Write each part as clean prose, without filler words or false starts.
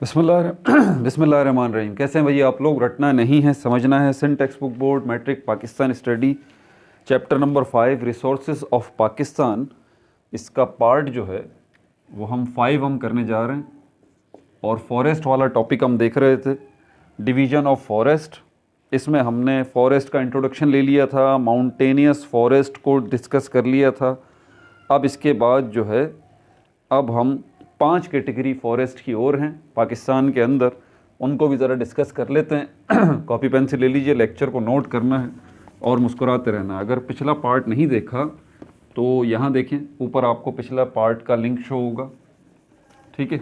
बिस्मिल्लाहिर्रहमानिर्रहीम। कैसे हैं भैया आप लोग? रटना नहीं है, समझना है। Sindh textbook board matric Pakistan study chapter number 5 resources of Pakistan, इसका पार्ट जो है वो हम 5 हम करने जा रहे हैं। और फॉरेस्ट वाला टॉपिक हम देख रहे थे, डिवीज़न ऑफ फॉरेस्ट। इसमें हमने फॉरेस्ट का इंट्रोडक्शन ले लिया था, माउंटेनियस फॉरेस्ट को डिस्कस कर लिया था। अब इसके बाद जो है अब हम 5 कैटेगरी फॉरेस्ट की ओर हैं पाकिस्तान के अंदर, उनको भी ज़रा डिस्कस कर लेते हैं। कॉपी पेन से ले लीजिए, लेक्चर को नोट करना है और मुस्कुराते रहना। अगर पिछला पार्ट नहीं देखा तो यहाँ देखें, ऊपर आपको पिछला पार्ट का लिंक शो होगा, ठीक है।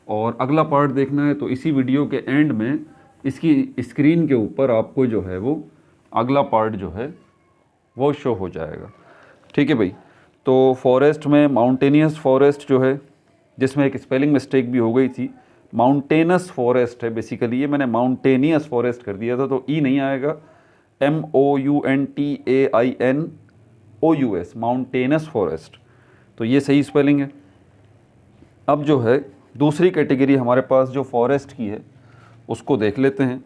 और अगला पार्ट देखना है तो इसी वीडियो के एंड में इसकी स्क्रीन के ऊपर आपको जो है वो अगला पार्ट जो है वो शो हो जाएगा, ठीक है भाई। तो फॉरेस्ट में माउंटेनियस फॉरेस्ट जो है, जिसमें एक स्पेलिंग मिस्टेक भी हो गई थी, माउंटेनस फॉरेस्ट है बेसिकली। ये मैंने माउंटेनियस फॉरेस्ट कर दिया था तो ई नहीं आएगा, MOUNTAINOUS, माउंटेनस फॉरेस्ट। तो ये सही स्पेलिंग है। अब जो है दूसरी कैटेगरी हमारे पास जो फॉरेस्ट की है उसको देख लेते हैं।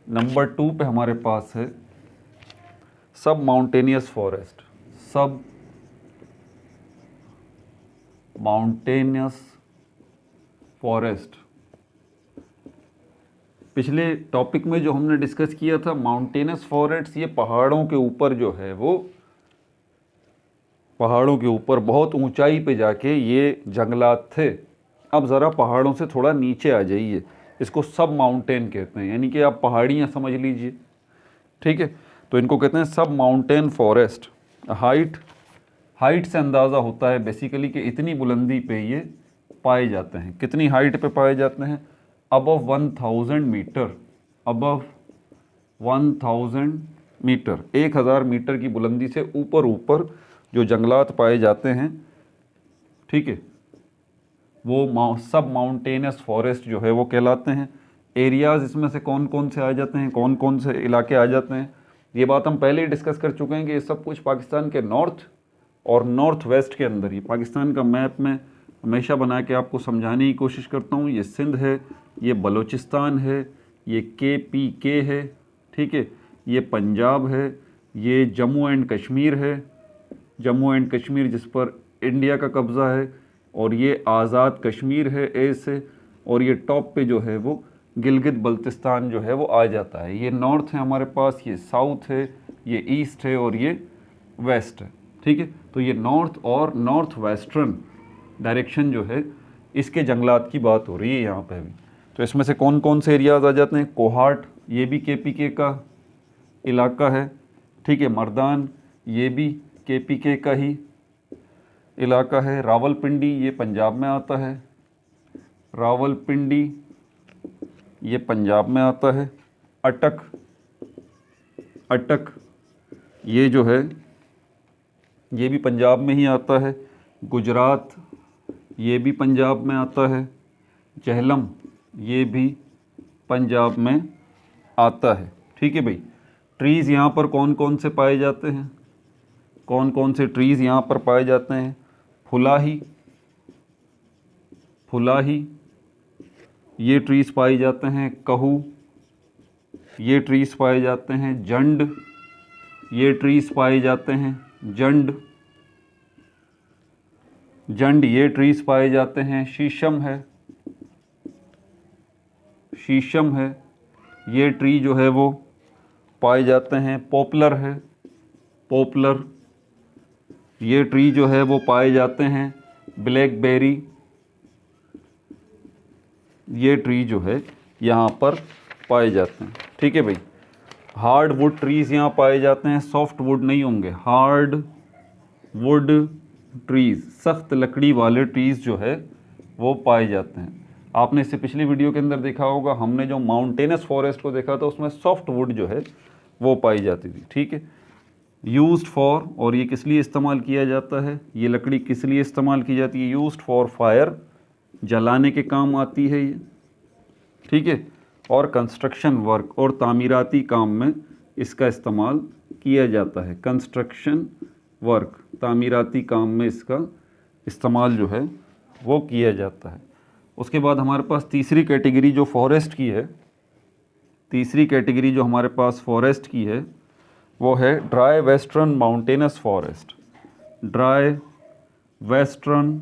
नंबर 2 पे हमारे पास है सब माउंटेनियस फॉरेस्ट। सब माउंटेनियस फॉरेस्ट, पिछले टॉपिक में जो हमने डिस्कस किया था माउंटेनस फॉरेस्ट, ये पहाड़ों के ऊपर जो है वो पहाड़ों के ऊपर बहुत ऊंचाई पे जाके ये जंगलात थे। अब ज़रा पहाड़ों से थोड़ा नीचे आ जाइए, इसको सब माउंटेन कहते हैं, यानी कि आप पहाड़ियाँ समझ लीजिए, ठीक है। तो इनको कहते हैं सब माउंटेन फॉरेस्ट। हाइट से अंदाज़ा होता है बेसिकली कि इतनी बुलंदी पे ये पाए जाते हैं। कितनी हाइट पे पाए जाते हैं? Above 1000 metre, above 1000 metre, 1000 metre की बुलंदी से ऊपर जो जंगलात पाए जाते हैं, ठीक है, वो सब माउंटेनस फॉरेस्ट जो है वो कहलाते हैं। एरियाज़ इसमें से कौन कौन से आ जाते हैं, कौन कौन से इलाके आ जाते हैं, ये बात हम पहले ही डिस्कस कर चुके हैं कि ये सब कुछ पाकिस्तान के नॉर्थ और नॉर्थ वेस्ट के अंदर ही। पाकिस्तान का मैप में हमेशा बना के आपको समझाने की कोशिश करता हूँ। ये सिंध है, ये बलूचिस्तान है, ये KPK है, ठीक है, ये पंजाब है, ये जम्मू एंड कश्मीर है, जम्मू एंड कश्मीर जिस पर इंडिया का कब्ज़ा है, और ये आज़ाद कश्मीर है ए से, और ये टॉप पे जो है वो गिलगित बल्तिस्तान जो है वो आ जाता है। ये नॉर्थ है हमारे पास, ये साउथ है, ये ईस्ट है और ये वेस्ट है, ठीक है। तो ये नॉर्थ और नॉर्थ वेस्टर्न डायरेक्शन जो है इसके जंगलात की बात हो रही है यहाँ पे भी। तो इसमें से कौन कौन से एरियाज़ आ जाते हैं? कोहाट, ये भी KPK का इलाका है, ठीक है। मर्दान, ये भी KPK का ही इलाका है। रावलपिंडी, ये पंजाब में आता है, रावलपिंडी ये पंजाब में आता है। अटक ये जो है ये भी पंजाब में ही आता है। गुजरात, ये भी पंजाब में आता है। झेलम, ये भी पंजाब में आता है, ठीक है भाई। ट्रीज़ यहाँ पर कौन कौन से पाए जाते हैं? कौन कौन से ट्रीज़ यहाँ पर पाए जाते हैं? फुलाही ये ट्रीज़ पाए जाते हैं। कहू ये ट्रीज़ पाए जाते हैं। जंड ये ट्रीज़ पाए जाते हैं। जंड ये ट्रीज़ पाए जाते हैं। शीशम है, ये ट्री जो है वो पाए जाते हैं। पॉपुलर ये ट्री जो है वो पाए जाते हैं। ब्लैकबेरी ये ट्री जो है यहाँ पर पाए जाते हैं, ठीक है भाई। हार्ड वुड ट्रीज़ यहाँ पाए जाते हैं, सॉफ्ट वुड नहीं होंगे। हार्ड वुड ट्रीज़, सख्त लकड़ी वाले ट्रीज़ जो है वो पाए जाते हैं। आपने इससे पिछली वीडियो के अंदर देखा होगा, हमने जो माउंटेनस फॉरेस्ट को देखा था उसमें सॉफ्ट वुड जो है वो पाई जाती थी, ठीक है। यूज्ड फॉर, और ये किस लिए इस्तेमाल किया जाता है? ये लकड़ी किस लिए इस्तेमाल की जाती है? यूज्ड फॉर फायर, जलाने के काम आती है ये, ठीक है। और कंस्ट्रक्शन वर्क और तामीराती काम में इसका इस्तेमाल किया जाता है। कंस्ट्रक्शन वर्क, तामीराती काम में इसका इस्तेमाल जो है वो किया जाता है। उसके बाद हमारे पास तीसरी कैटेगरी जो फॉरेस्ट की है, तीसरी कैटेगरी जो हमारे पास फॉरेस्ट की है वो है dry western mountainous forest. Dry western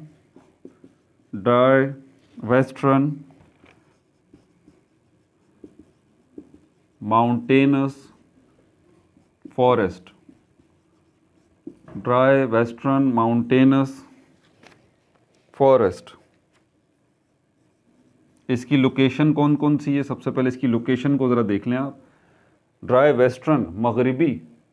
mountainous forest. Dry western mountainous forest. इसकी लोकेशन कौन कौन सी है? सबसे पहले इसकी लोकेशन को ज़रा देख लें आप। ड्राई वेस्टर्न मगरिबी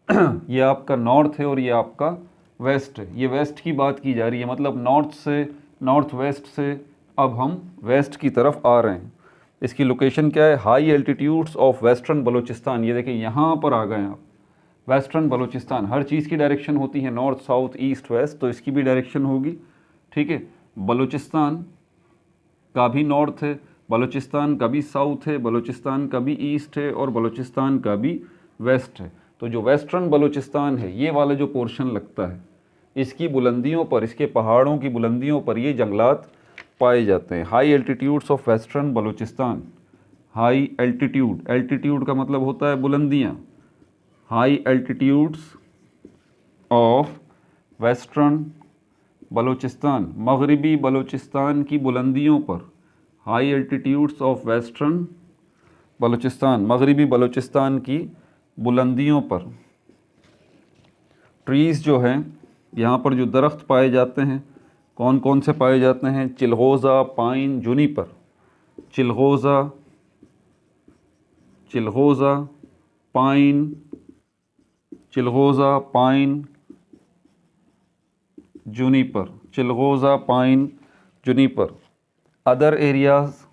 ये आपका नॉर्थ है और ये आपका वेस्ट है। ये वेस्ट की बात की जा रही है, मतलब नॉर्थ से, नॉर्थ वेस्ट से अब हम वेस्ट की तरफ आ रहे हैं। इसकी लोकेशन क्या है? High altitudes of western Balochistan. ये देखिए यहाँ पर आ गए आप, वेस्टर्न बलूचिस्तान। हर चीज़ की डायरेक्शन होती है नॉर्थ, साउथ, ईस्ट, वेस्ट, तो इसकी भी डायरेक्शन होगी। ठीक है, बलूचिस्तान का भी नॉर्थ है, बलूचिस्तान का भी साउथ है, बलूचिस्तान का भी ईस्ट है और बलूचिस्तान का भी वेस्ट है। तो जो वेस्टर्न बलूचिस्तान है, ये वाला जो पोर्शन लगता है, इसकी बुलंदियों पर, इसके पहाड़ों की बुलंदियों पर ये जंगलात पाए जाते हैं। High altitudes of western Baluchistan. High altitude, altitude का मतलब होता है बुलंदियाँ। High altitudes of western Baluchistan, मगरिबी बलूचिस्तान की बुलंदियों पर। High altitudes of western Baluchistan, मगरिबी बलूचिस्तान की बुलंदियों पर। ट्रीज़ जो हैं, यहाँ पर जो दरख्त पाए जाते हैं, कौन कौन से पाए जाते हैं? Chilgoza, pine, juniper. Chilgoza, pine, chilgoza, pine, juniper. Chilgoza, pine, juniper. Other areas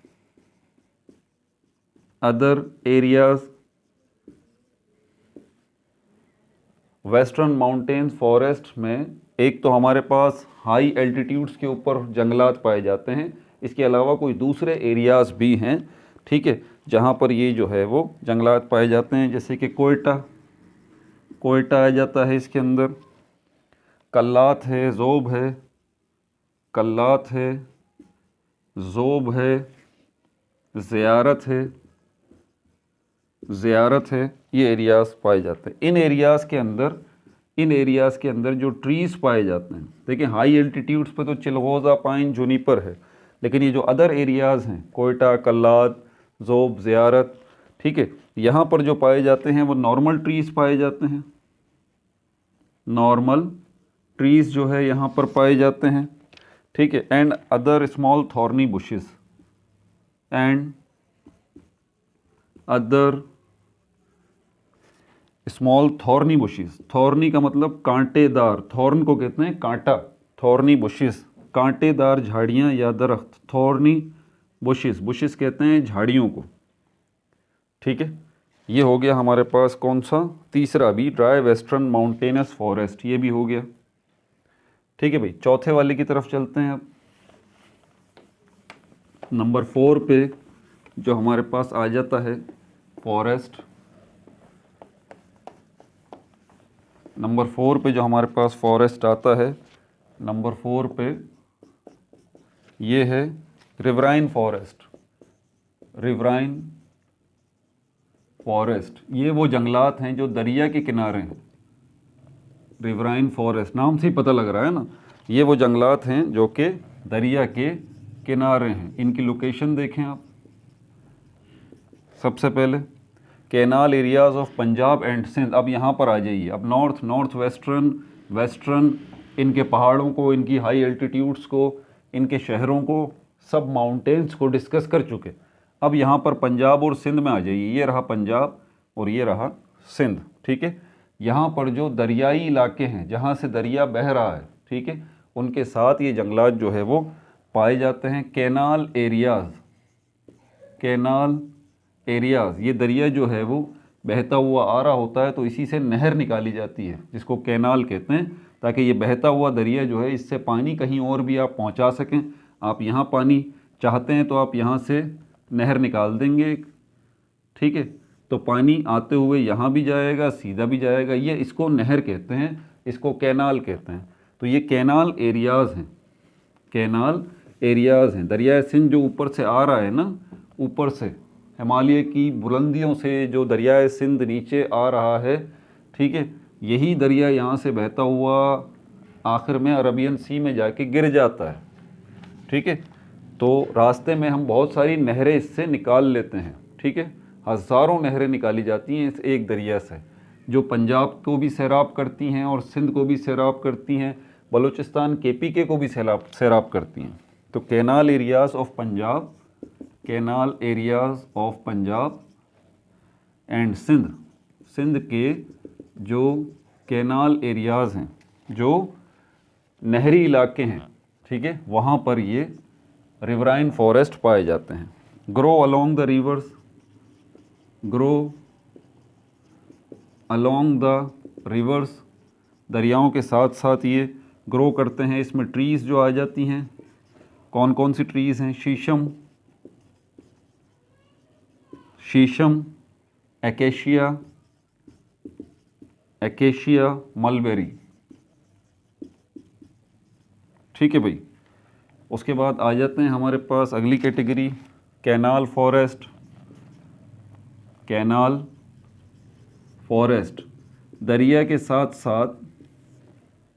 western mountains forest में, एक तो हमारे पास हाई एल्टीट्यूड्स के ऊपर जंगलात पाए जाते हैं, इसके अलावा कोई दूसरे एरियाज़ भी हैं, ठीक है, जहाँ पर ये जो है वो जंगलात पाए जाते हैं। जैसे कि कोयटा आ जाता है इसके अंदर, कल्लात है, ज़ोब है, कल्लात है, ज़ोब है, ज़ियारत है, ये एरियाज़ पाए जाते हैं। इन एरियाज़ के अंदर जो ट्रीज़ पाए जाते हैं, देखिए हाई एल्टीट्यूड्स पे तो चिलगोज़ा, पाइन, जुनिपर है, लेकिन ये जो अदर एरियाज़ हैं, कोयटा, कल्लात, ज़ोब, ज़ियारत, ठीक है, यहाँ पर जो पाए जाते हैं वो नॉर्मल ट्रीज़ पाए जाते हैं। नॉर्मल ट्रीज़ जो है यहाँ पर पाए जाते हैं, ठीक है, and other small thorny bushes, and other small thorny bushes. Thorny का मतलब कांटेदार, थॉर्न को कहते हैं कांटा, थॉर्नी बुशेस कांटेदार झाड़ियाँ या दरख्त, थॉर्नी बुशेस कहते हैं झाड़ियों को, ठीक है। ये हो गया हमारे पास कौन सा? तीसरा भी ड्राई वेस्टर्न माउंटेनस फॉरेस्ट, ये भी हो गया, ठीक है भाई। चौथे वाले की तरफ चलते हैं अब। नंबर 4 पे जो हमारे पास आ जाता है फॉरेस्ट, नंबर 4 पे जो हमारे पास फॉरेस्ट आता है, नंबर 4 पे ये है रिवराइन फॉरेस्ट। रिवराइन फॉरेस्ट, ये वो जंगलात हैं जो दरिया के किनारे हैं। रिवराइन फॉरेस्ट नाम से ही पता लग रहा है ना, ये वो जंगलात हैं जो कि दरिया के किनारे हैं। इनकी लोकेशन देखें आप। सबसे पहले canal areas of Punjab and Sindh. अब यहाँ पर आ जाइए, अब नॉर्थ वेस्टर्न इनके पहाड़ों को, इनकी हाई एल्टीट्यूड्स को, इनके शहरों को, सब माउंटेन्स को डिस्कस कर चुके। अब यहाँ पर पंजाब और सिंध में आ जाइए। ये रहा पंजाब और ये रहा सिंध, ठीक है। यहाँ पर जो दरियाई इलाके हैं, जहाँ से दरिया बह रहा है, ठीक है, उनके साथ ये जंगलात जो है वो पाए जाते हैं। कैनाल एरियाज़, ये दरिया जो है वो बहता हुआ आ रहा होता है, तो इसी से नहर निकाली जाती है जिसको कैनाल कहते हैं, ताकि ये बहता हुआ दरिया जो है, इससे पानी कहीं और भी आप पहुंचा सकें। आप यहाँ पानी चाहते हैं तो आप यहाँ से नहर निकाल देंगे, ठीक है, तो पानी आते हुए यहाँ भी जाएगा, सीधा भी जाएगा। ये इसको नहर कहते हैं, इसको कैनाल कहते हैं। तो ये कैनाल एरियाज़ हैं, कैनाल एरियाज़ हैं। दरियाए सिंध जो ऊपर से आ रहा है ना, ऊपर से हिमालय की बुलंदियों से जो दरियाए सिंध नीचे आ रहा है, ठीक है, यही दरिया यहाँ से बहता हुआ आखिर में अरबियन सी में जाके गिर जाता है, ठीक है। तो रास्ते में हम बहुत सारी नहरें इससे निकाल लेते हैं, ठीक है। हज़ारों नहरें निकाली जाती हैं इस एक दरिया से, जो पंजाब को भी सैराब करती हैं और सिंध को भी सैराब करती हैं, बलूचिस्तान KPK को भी सैराब करती हैं। तो canal areas of Punjab, canal areas of Punjab and Sindh, Sindh के जो कैनाल एरियाज़ हैं, जो नहरी इलाके हैं, ठीक है, वहाँ पर ये रिवराइन फॉरेस्ट पाए जाते हैं। Grow along the rivers, grow along the rivers, दरियाओं के साथ साथ ये ग्रो करते हैं। इसमें ट्रीज़ जो आ जाती हैं, कौन कौन सी ट्रीज़ हैं? शीशम, शीशम, एकेशिया, एकेशिया, मलबेरी, ठीक है भाई। उसके बाद आ जाते हैं हमारे पास अगली category, canal forest, canal forest, दरिया के साथ साथ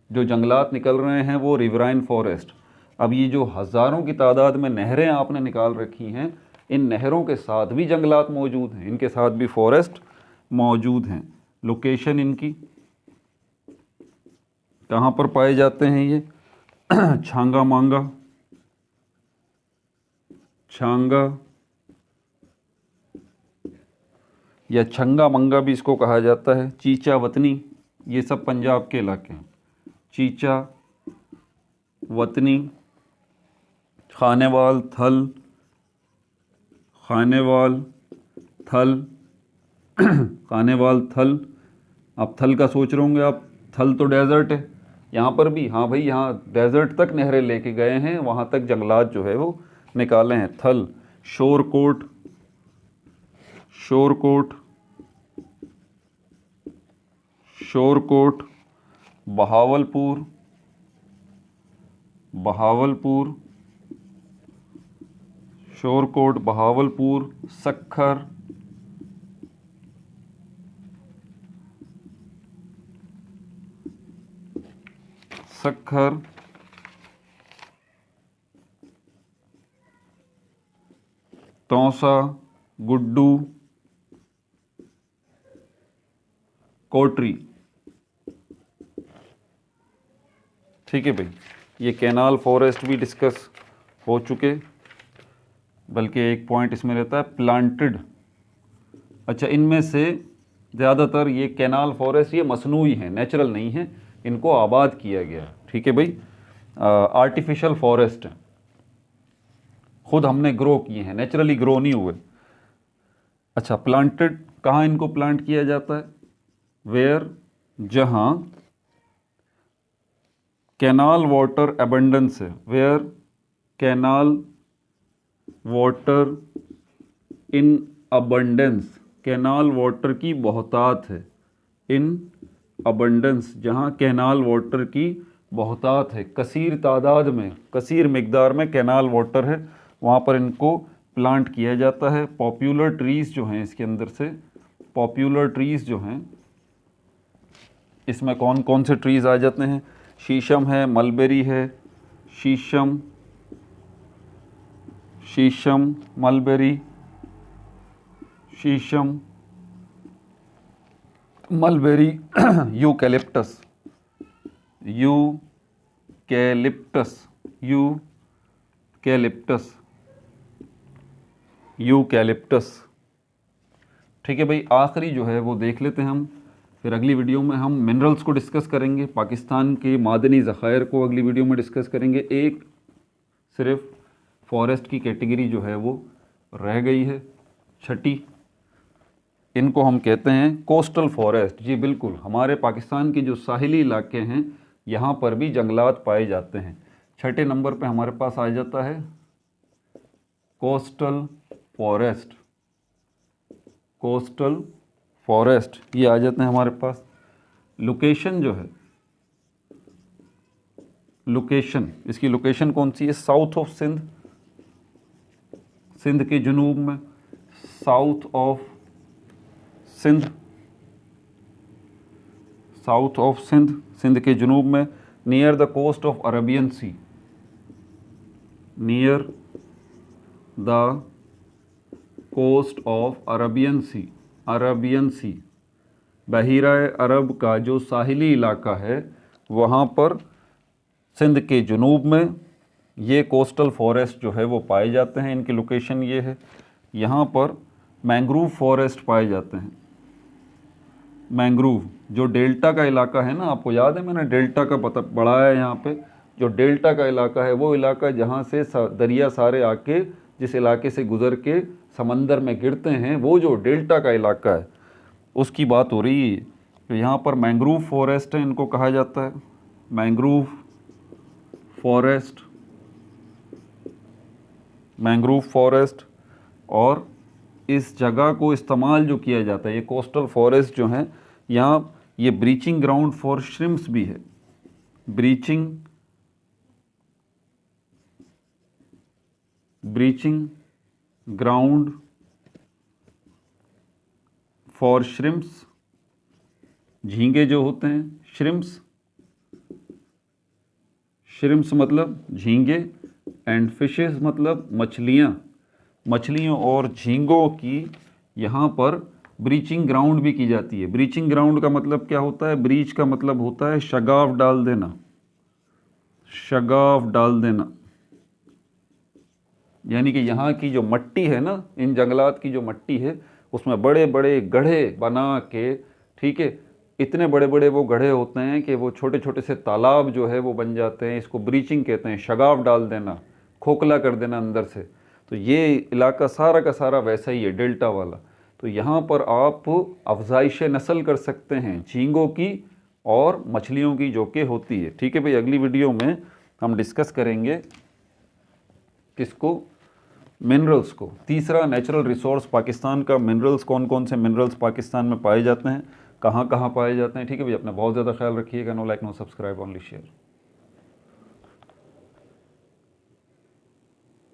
जो जंगलात निकल रहे हैं वो रिवराइन फॉरेस्ट। अब ये जो हज़ारों की तादाद में नहरें आपने निकाल रखी हैं, इन नहरों के साथ भी जंगलात मौजूद हैं, इनके साथ भी फॉरेस्ट मौजूद हैं। लोकेशन इनकी कहाँ पर पाए जाते हैं ये? छांगा मांगा, छांगा या छंगा मंगा भी इसको कहा जाता है, चीचा वतनी, ये सब पंजाब के इलाके हैं। चीचा वतनी, खानेवाल थल, खानेवाल थल, खानेवाल थल। आप थल का सोच रहे होंगे आप, थल तो डेजर्ट है, यहाँ पर भी, हाँ भाई, यहाँ डेजर्ट तक नहरें लेके गए हैं, वहाँ तक जंगलात जो है वो निकाले हैं। थल, शोरकोट, शोरकोट, शोरकोट, बहावलपुर, बहावलपुर, शोरकोट, बहावलपुर, सक्खर, सक्खर, तौसा, गुड्डू, कोटरी, ठीक है भाई। ये कैनाल फॉरेस्ट भी डिस्कस हो चुके, बल्कि एक पॉइंट इसमें रहता है प्लांटेड। अच्छा, इनमें से ज़्यादातर ये कैनाल फॉरेस्ट ये मसनूई हैं, नेचुरल नहीं है, इनको आबाद किया गया, ठीक है भाई, आर्टिफिशियल फॉरेस्ट हैं, खुद हमने ग्रो किए हैं, नेचुरली ग्रो नहीं हुए। अच्छा, प्लांटेड कहाँ इनको प्लांट किया जाता है? वेयर, जहाँ कैनाल वाटर एबंडेंस है, where canal water in abundance, canal water की बहुतात है, इन अबंडेंस, जहाँ कैनाल वाटर की बहुतात है, कसीर तादाद में, कसीर मिकदार में कैनाल वाटर है, वहाँ पर इनको प्लांट किया जाता है। पॉपुलर ट्रीज़ जो हैं इसके अंदर से, पॉपुलर ट्रीज़ जो हैं इसमें कौन कौन से ट्रीज़ आ जाते हैं? शीशम है, मलबेरी है, शीशम, शीशम, मलबेरी, शीशम, mulberry, eucalyptus, eucalyptus, eucalyptus, eucalyptus, ठीक है भाई। आखिरी जो है वो देख लेते हैं हम, फिर अगली वीडियो में हम मिनरल्स को डिस्कस करेंगे, पाकिस्तान के मादनी ज़खायर को अगली वीडियो में डिस्कस करेंगे। एक सिर्फ फॉरेस्ट की कैटेगरी जो है वो रह गई है, छठी, इनको हम कहते हैं कोस्टल फॉरेस्ट। जी बिल्कुल, हमारे पाकिस्तान के जो साहिली इलाके हैं यहाँ पर भी जंगलात पाए जाते हैं। छठे नंबर पे हमारे पास आ जाता है कोस्टल फॉरेस्ट, कोस्टल फॉरेस्ट ये आ जाते हैं हमारे पास। लोकेशन जो है, लोकेशन, इसकी लोकेशन कौन सी है? साउथ ऑफ सिंध, सिंध के जुनूब में, south of Sindh, south of Sindh, Sindh के जुनूब में, near the coast of Arabian sea, near the coast of Arabian sea, Arabian sea, बहीरा अरब का जो साहिली इलाका है वहाँ पर सिंध के जुनूब में ये कोस्टल फॉरेस्ट जो है वो पाए जाते हैं। इनकी लोकेशन ये है। यहाँ पर मैंग्रोव फॉरेस्ट पाए जाते हैं। मैंग्रोव जो डेल्टा का इलाका है ना, आपको याद है मैंने डेल्टा का पता पढ़ाया है यहाँ पे। जो डेल्टा का इलाका है वो इलाका जहाँ से दरिया सारे आके जिस इलाके से गुज़र के समंदर में गिरते हैं, वो जो डेल्टा का इलाका है उसकी बात हो रही है। तो यहाँ पर मैंग्रोव फॉरेस्ट है, इनको कहा जाता है मैंग्रोव फॉरेस्ट, मैंग्रोव फॉरेस्ट। और इस जगह को इस्तेमाल जो किया जाता है, ये कोस्टल फॉरेस्ट जो हैं, यहाँ ये ब्रीचिंग ग्राउंड फॉर श्रिम्प्स भी है। ब्रीचिंग ग्राउंड फॉर श्रिम्प्स, झींगे जो होते हैं, श्रिम्प्स, श्रिम्प्स मतलब झींगे, एंड फिशेस मतलब मछलियाँ, मछलियों और झींगों की यहाँ पर ब्रीचिंग ग्राउंड भी की जाती है। ब्रीचिंग ग्राउंड का मतलब क्या होता है? ब्रीच का मतलब होता है शगाफ डाल देना, शगाफ डाल देना। यानी कि यहाँ की जो मट्टी है ना, इन जंगलात की जो मट्टी है उसमें बड़े बड़े गड्ढे बना के, ठीक है, इतने बड़े बड़े वो गड्ढे होते हैं कि वो छोटे छोटे से तालाब जो है वो बन जाते हैं। इसको ब्रीचिंग कहते हैं, शगाफ डाल देना, खोखला कर देना अंदर से। तो ये इलाका सारा का सारा वैसा ही है, डेल्टा वाला। तो यहाँ पर आप अफजाइश नस्ल कर सकते हैं झींगों की और मछलियों की जो कि होती है। ठीक है भाई, अगली वीडियो में हम डिस्कस करेंगे किसको? मिनरल्स को। तीसरा, नेचुरल रिसोर्स पाकिस्तान का। मिनरल्स, कौन कौन से मिनरल्स पाकिस्तान में पाए जाते हैं, कहाँ कहाँ पाए जाते हैं। ठीक है भाई, अपना बहुत ज़्यादा ख्याल रखिएगा। No like no subscribe, only share.